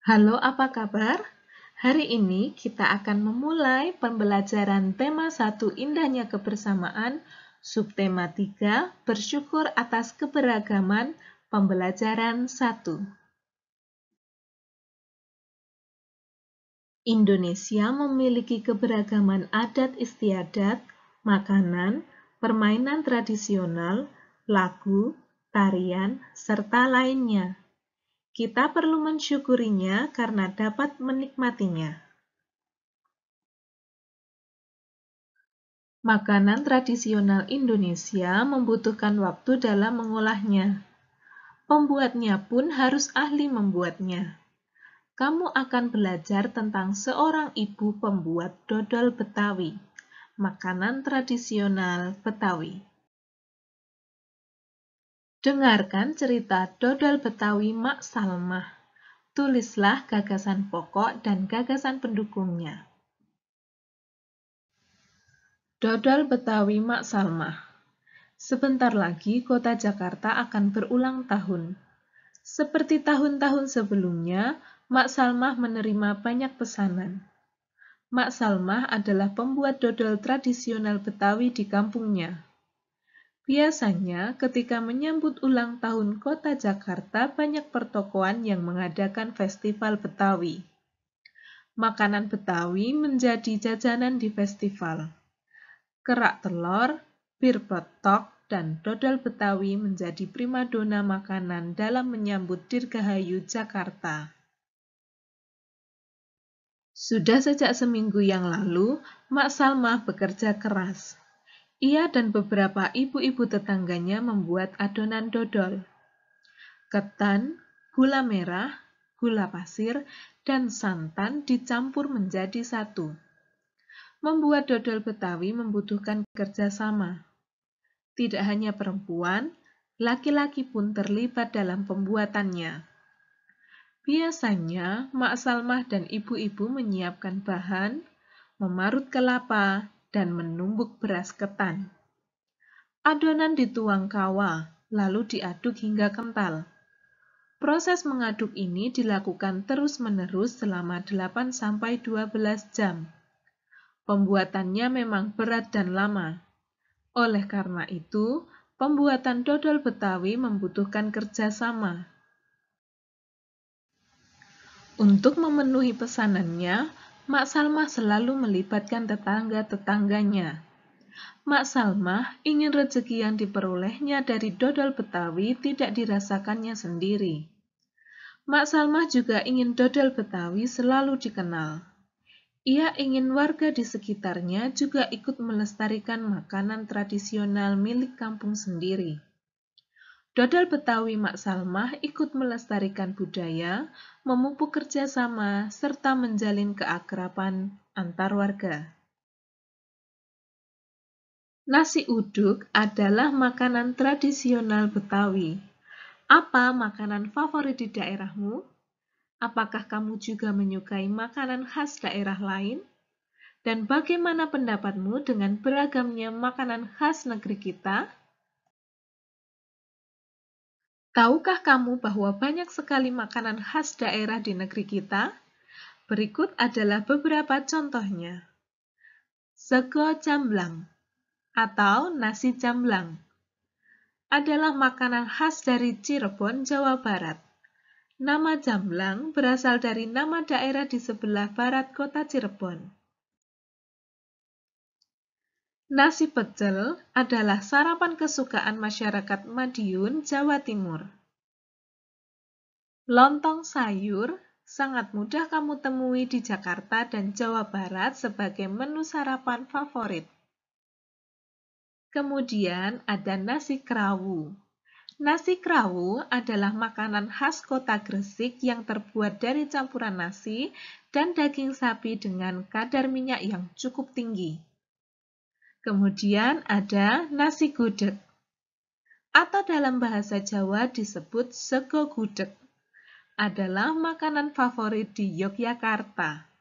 Halo, apa kabar? Hari ini kita akan memulai pembelajaran tema 1 Indahnya Kebersamaan, subtema 3 Bersyukur atas Keberagaman, pembelajaran 1. Indonesia memiliki keberagaman adat istiadat, makanan, permainan tradisional, lagu, tarian, serta lainnya. Kita perlu mensyukurinya karena dapat menikmatinya. Makanan tradisional Indonesia membutuhkan waktu dalam mengolahnya. Pembuatnya pun harus ahli membuatnya. Kamu akan belajar tentang seorang ibu pembuat dodol Betawi, makanan tradisional Betawi. Dengarkan cerita dodol Betawi Mak Salmah. Tulislah gagasan pokok dan gagasan pendukungnya. Dodol Betawi Mak Salmah. Sebentar lagi kota Jakarta akan berulang tahun. Seperti tahun-tahun sebelumnya, Mak Salmah menerima banyak pesanan. Mak Salmah adalah pembuat dodol tradisional Betawi di kampungnya. Biasanya, ketika menyambut ulang tahun kota Jakarta, banyak pertokoan yang mengadakan festival Betawi. Makanan Betawi menjadi jajanan di festival. Kerak telur, bir peletok, dan dodol Betawi menjadi primadona makanan dalam menyambut Dirgahayu Jakarta. Sudah sejak seminggu yang lalu, Mak Salmah bekerja keras. Ia dan beberapa ibu-ibu tetangganya membuat adonan dodol. Ketan, gula merah, gula pasir, dan santan dicampur menjadi satu. Membuat dodol Betawi membutuhkan kerjasama. Tidak hanya perempuan, laki-laki pun terlibat dalam pembuatannya. Biasanya, Mak Salmah dan ibu-ibu menyiapkan bahan, memarut kelapa, dan menumbuk beras ketan. Adonan dituang kawa, lalu diaduk hingga kental. Proses mengaduk ini dilakukan terus-menerus selama 8-12 jam. Pembuatannya memang berat dan lama. Oleh karena itu, pembuatan dodol Betawi membutuhkan kerjasama. Untuk memenuhi pesanannya, Mak Salmah selalu melibatkan tetangga-tetangganya. Mak Salmah ingin rezeki yang diperolehnya dari dodol Betawi tidak dirasakannya sendiri. Mak Salmah juga ingin dodol Betawi selalu dikenal. Ia ingin warga di sekitarnya juga ikut melestarikan makanan tradisional milik kampung sendiri. Dodol Betawi Mak Salmah ikut melestarikan budaya, memupuk kerjasama, serta menjalin keakraban antar warga. Nasi uduk adalah makanan tradisional Betawi. Apa makanan favorit di daerahmu? Apakah kamu juga menyukai makanan khas daerah lain? Dan bagaimana pendapatmu dengan beragamnya makanan khas negeri kita? Tahukah kamu bahwa banyak sekali makanan khas daerah di negeri kita? Berikut adalah beberapa contohnya. Sego jamblang atau nasi jamblang adalah makanan khas dari Cirebon, Jawa Barat. Nama jamblang berasal dari nama daerah di sebelah barat kota Cirebon. Nasi pecel adalah sarapan kesukaan masyarakat Madiun, Jawa Timur. Lontong sayur sangat mudah kamu temui di Jakarta dan Jawa Barat sebagai menu sarapan favorit. Kemudian ada nasi krawu. Nasi krawu adalah makanan khas kota Gresik yang terbuat dari campuran nasi dan daging sapi dengan kadar minyak yang cukup tinggi. Kemudian ada nasi gudeg, atau dalam bahasa Jawa disebut sego gudeg, adalah makanan favorit di Yogyakarta.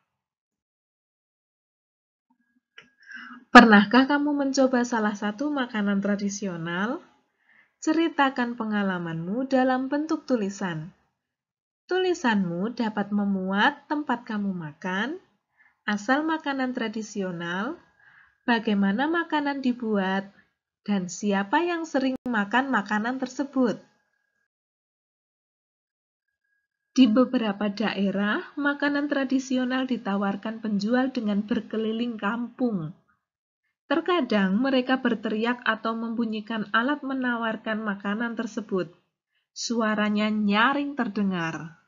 Pernahkah kamu mencoba salah satu makanan tradisional? Ceritakan pengalamanmu dalam bentuk tulisan. Tulisanmu dapat memuat tempat kamu makan, asal makanan tradisional, bagaimana makanan dibuat, dan siapa yang sering makan makanan tersebut. Di beberapa daerah, makanan tradisional ditawarkan penjual dengan berkeliling kampung. Terkadang mereka berteriak atau membunyikan alat menawarkan makanan tersebut. Suaranya nyaring terdengar.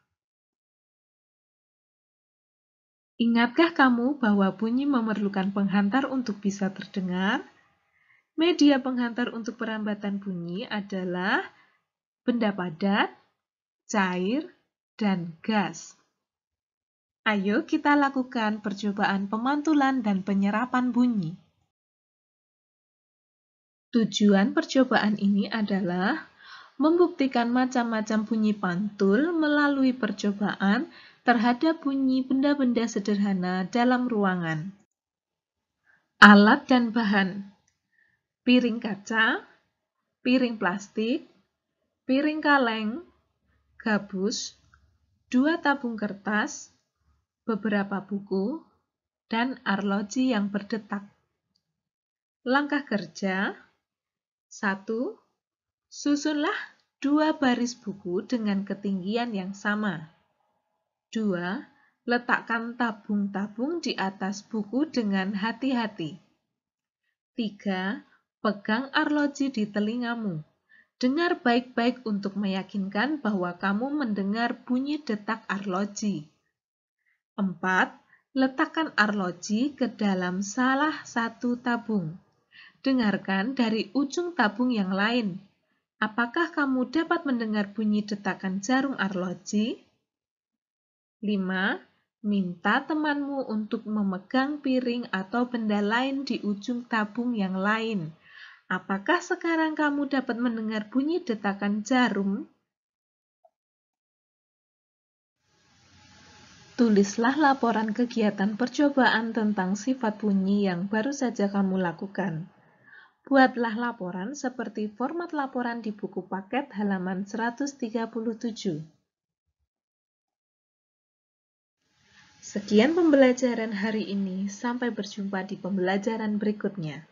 Ingatkah kamu bahwa bunyi memerlukan penghantar untuk bisa terdengar? Media penghantar untuk perambatan bunyi adalah benda padat, cair, dan gas. Ayo kita lakukan percobaan pemantulan dan penyerapan bunyi. Tujuan percobaan ini adalah membuktikan macam-macam bunyi pantul melalui percobaan terhadap bunyi benda-benda sederhana dalam ruangan. Alat dan bahan: piring kaca, piring plastik, piring kaleng, gabus, 2 tabung kertas, beberapa buku, dan arloji yang berdetak. Langkah kerja: 1. Susunlah 2 baris buku dengan ketinggian yang sama. 2. Letakkan tabung-tabung di atas buku dengan hati-hati. 3. Pegang arloji di telingamu. Dengar baik-baik untuk meyakinkan bahwa kamu mendengar bunyi detak arloji. 4. Letakkan arloji ke dalam salah satu tabung. Dengarkan dari ujung tabung yang lain. Apakah kamu dapat mendengar bunyi detakan jarum arloji? 5. Minta temanmu untuk memegang piring atau benda lain di ujung tabung yang lain. Apakah sekarang kamu dapat mendengar bunyi detakan jarum? Tulislah laporan kegiatan percobaan tentang sifat bunyi yang baru saja kamu lakukan. Buatlah laporan seperti format laporan di buku paket halaman 137. Sekian pembelajaran hari ini, sampai berjumpa di pembelajaran berikutnya.